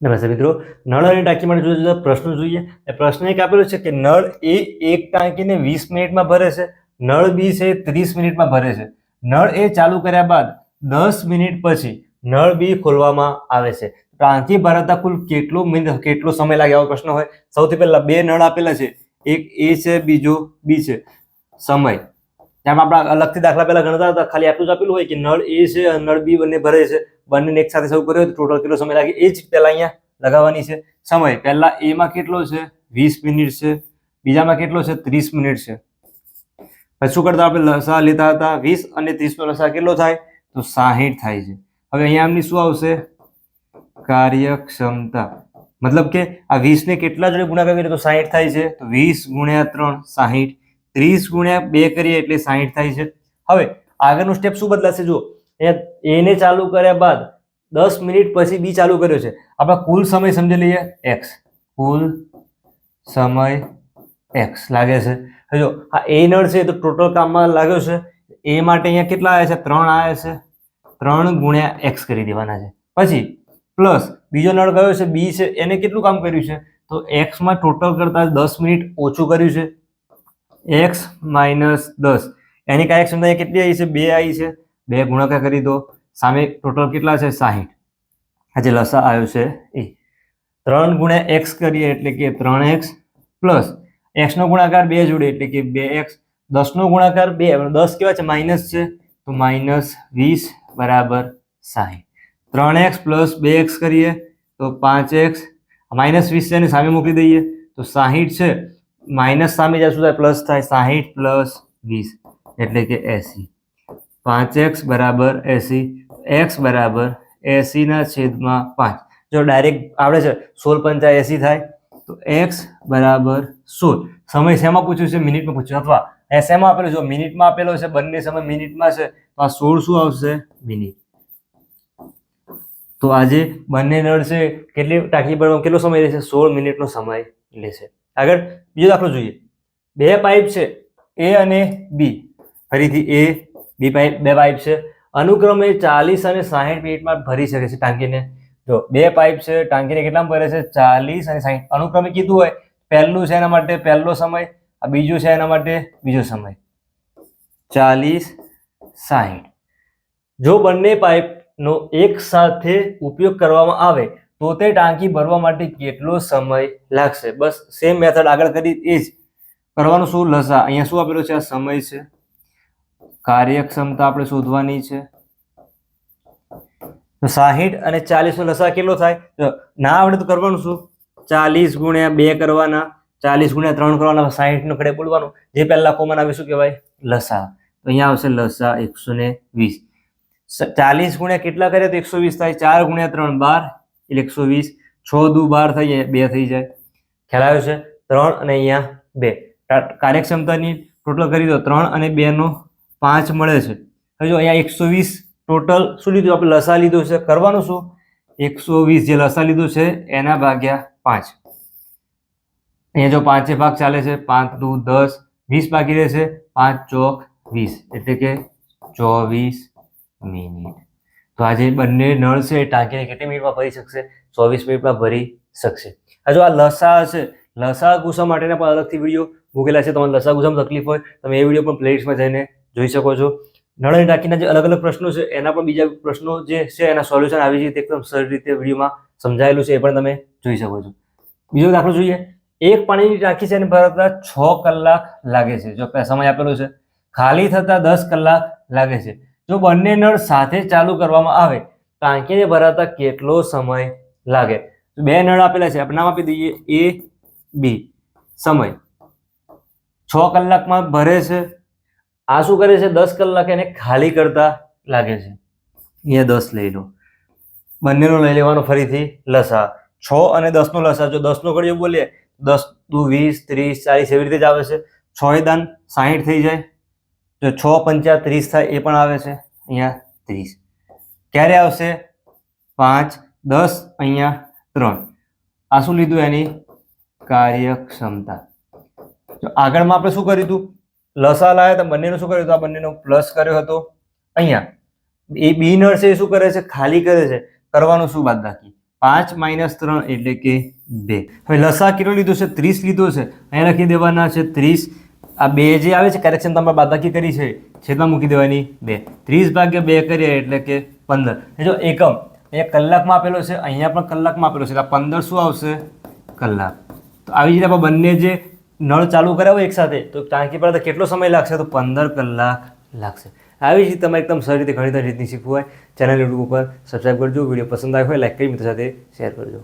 નમસ્તે મિત્રો, નળ અને ટાંકી માટે જુદા જુદા પ્રશ્નો જોઈએ. એ પ્રશ્ન એક આપેલો છે કે નળ એ એક ટાંકીને 20 મિનિટમાં ભરે છે, નળ બી છે 30 મિનિટમાં ભરે છે. નળ એ ચાલુ કર્યા બાદ 10 મિનિટ પછી નળ બી ખોલવામાં આવે છે. ટાંકી ભરાતા કુલ કેટલો સમય લાગે આવો પ્રશ્ન હોય. સૌથી પહેલા બે નળ આપેલા છે, એક એ છે, બીજો બી છે. સમય જેમ આપણે અલગથી દાખલા પહેલા ગણતા હતા, ખાલી આટલું જ આપેલું હોય કે નળ એ છે અને નળ બી બંને ભરે છે, બંનેને એક સાથે શરૂ કર્યો તો ટોટલ કેટલો સમય લાગે એ જ પહેલા અહીંયા લગાવવાની છે. સમય પહેલા એમાં કેટલો છે 20 મિનિટ છે, બીજામાં કેટલો છે 30 મિનિટ છે. પછી શું કરતા આપણે લસા લેતા હતા, 20 અને 30 નો લસા કેટલો થાય તો 60 થાય છે. હવે અહીંયા આમની શું આવશે કાર્યક્ષમતા, મતલબ કે આ 20 ને કેટલા જોડે ગુણાકાર કરીએ તો 60 થાય છે, તો 20 ગુણ્યા 3 60, 30 ગુણ્યા 2 કરીએ એટલે 60 થાય છે. હવે આગળનું સ્ટેપ શું બદલાશે, જો એને ચાલુ કર્યા બાદ 10 મિનિટ પછી બી ચાલુ કર્યો છે. આપણે કુલ સમય સમજી લઈએ x, કુલ સમય x લાગે છે. હવે જો આ એ નળ છે તો ટોટલ કામમાં લાગ્યો છે, એ માટે અહીંયા કેટલા આવ્યા છે 3 આવ્યા છે, 3 ગુણ્યા x કરી દેવાના છે. પછી પ્લસ બીજો નળ કયો છે બી છે, એને કેટલું કામ કર્યું છે તો x માં ટોટલ કરતા 10 મિનિટ ઓછું કર્યું છે, x માઇનસ 10. એની કાર્યક્ષમતા કેટલી આવી છે 2 આવી છે, 2 ગુણાકાર કરી દો, સામે ટોટલ કેટલા છે 60. આજે લસા આવ્યો છે એ 3 ગુણ્યા x કરીએ એટલે કે 3x પ્લસ x નો ગુણાકાર 2 જોડે એટલે કે 2x, 10 નો ગુણાકાર 2, 10 કેવા છે માઇનસ છે તો માઇનસ 20 બરાબર 60. 3x પ્લસ 2x કરીએ તો 5x, માઇનસ 20 છે એને સામે મોકલી દઈએ તો 60 છે, માઇનસ સામે જ્યાં સુધી પ્લસ થાય 60 પ્લસ 20 એટલે કે 80. 5x બરાબર 80, x બરાબર 80 ના છેદમાં 5. જો ડાયરેક્ટ આવડે છે 16 પંચા 80 થાય તો x બરાબર 16. સમય શેમાં પૂછ્યું છે મિનિટમાં પૂછ્યું, અથવા શેમાં આપેલો છે મિનિટમાં આપેલો છે, બંને સમય મિનિટમાં છે તો આ 16 શું આવશે મિનિટ. તો આજે બંને નળ છે કેટલી ટાંકી ભરવામાં કેટલો સમય લેશે 16 મિનિટનો સમય લેશે. આગળ બીજો દાખલો જોઈએ. બે પાઇપ છે એ અને બી, ફરીથી એ બી પાઇપ, બે પાઇપ છે, અનુક્રમે 40 અને 60 મિનિટમાં ભરી શકે છે ટાંકીને. જો બે પાઇપ છે, ટાંકીને કેટલામાં ભરે છે 40 અને 60, અનુક્રમે કીધું હોય પહેલું છે એના માટે પહેલો સમય, આ બીજું છે એના માટે બીજો સમય, 40 60. જો બંને પાઇપનો એક સાથે ઉપયોગ કરવામાં આવે તો તે ટાંકી ભરવા માટે કેટલો સમય લાગશે. બસ સેમ મેથડ આગળ કરી એ જ કરવાનું. શું લસા અહીંયા શું આપેલો છે આ સમય છે, કાર્યક્ષમતા આપણે શોધવાની છે. તો 60 અને 40 નો લસા કેટલો થાય, ના આવડે તો કરવાનું શું 40 ગુણ્યા 2 કરવાના, 40 ગુણ્યા 3 કરવાના, 60 નો ખડે બોલવાનું, જે પહેલા કોમન આવે શું કહેવાય લસા. તો અહીંયા આવશે લસા 120. 40 ગુણ્યા કેટલા કરે તો 120 થાય, 4 ગુણ્યા 3 12 એટલે 120, 6 દુ 12 થઈ જાય, 2 થઈ જાય. ખ્યાલ આવ્યો છે. 3 અને અહીંયા 2, કાર્યક્ષમતાની ટોટલ કરી દો, 3 અને 2 નો 5 મળે છે. હવે જો અહીંયા 120 ટોટલ શું લીધું આપણે લસા લીધું છે, કરવાનું શું 120 જે લસા લીધું છે એના ભાગ્યા 5. અહીંયા જો 5 ભાગ ચાલે છે, 5 દુ 10, 20 બાકી રહે છે, 5 ચોક 20 એટલે કે 24 મિનિટ. તો આજે બંને નળ છે ટાંકીને કેટલી મિનિટમાં ભરી શકશે 24 મિનિટમાં ભરી શકશે. જો આ લસા છે, લસા ગુસા માટેના પણ અલગથી વિડીયો મૂકેલા છે, તમારે લસા ગુસામાં તકલીફ હોય તમે એ વિડીયો પણ પ્લેલિસ્ટમાં જઈને જોઈ શકો છો. નળ અને ટાંકીના જે અલગ અલગ પ્રશ્નો છે એના પણ બીજા પ્રશ્નો જે છે એના સોલ્યુશન આવી રીતે એકદમ સરળ રીતે વિડીયોમાં સમજાયેલું છે, એ પણ તમે જોઈ શકો છો. બીજો દાખલો જોઈએ. એક પાણીની ટાંકી છે અને ભરતા 6 કલાક લાગે છે, જો સમય આપેલો છે, ખાલી થતા 10 કલાક લાગે છે. જો બંને નળ સાથે ચાલુ કરવામાં આવે ટાંકીને ભરાતા કેટલો સમય લાગે. બે નળ આપેલા છે, આપણે નામ આપી દઈએ એ બી. સમય 6 કલાકમાં ભરે છે, આ શું કરે છે 10 કલાક એને ખાલી કરતા લાગે છે. અહીંયા 10 લઈ લો, બંનેનો લઈ લેવાનો ફરીથી લસા. 6 અને 10 નો લસા, જો 10 નો ઘડિયો બોલીએ 10 દુ 20 30 40 એવી રીતે જ આવે છે. 6 દાન 60 થઈ જાય, જો 6 પંચા 30 થાય એ પણ આવે છે, અહીંયા 30. ક્યારે આવશે 5 10 અહીંયા 3, આ શું લીધું એની કાર્યક્ષમતા. જો આગળમાં આપણે શું કર્યું હતું લસા લાવ્યા તો બંનેનું શું કર્યું હતું, આ બંનેનો પ્લસ કર્યો હતો. અહીંયા એ બી નળ છે એ શું કરે છે ખાલી કરે છે, કરવાનું શું બાદબાકી 5 - 3 એટલે કે 2. હવે લસા કેટલો લીધો છે? 30 લીધો છે. અહીંયા લખી દેવાના છે 30. આ 2 જે આવે છે કરેક્શન તમે બાદબાકી કરી છે છેદમાં મૂકી દેવાની 2. 30 / 2 કરીએ એટલે કે 15. જો એકમ અહીંયા કલાકમાં આપેલો છે, અહીંયા પણ કલાકમાં આપેલો છે, એટલે 15 શું આવશે? કલાક. તો આવી રીતે આપણે બંને જે નળ ચાલુ કરાવો એકસાથે તો ટાંકી પર કેટલો સમય લાગશે? તો 15 કલાક લાગશે. આવી જ રીતે તમારે એકદમ સરળ રીતે ઘણી રીતની શીખવું હોય ચેનલ યુટ્યુબ ઉપર સબસ્ક્રાઈબ કરજો. વિડીયો પસંદ આવ્યો હોય લાઈક કરી મિત્રો સાથે શેર કરજો.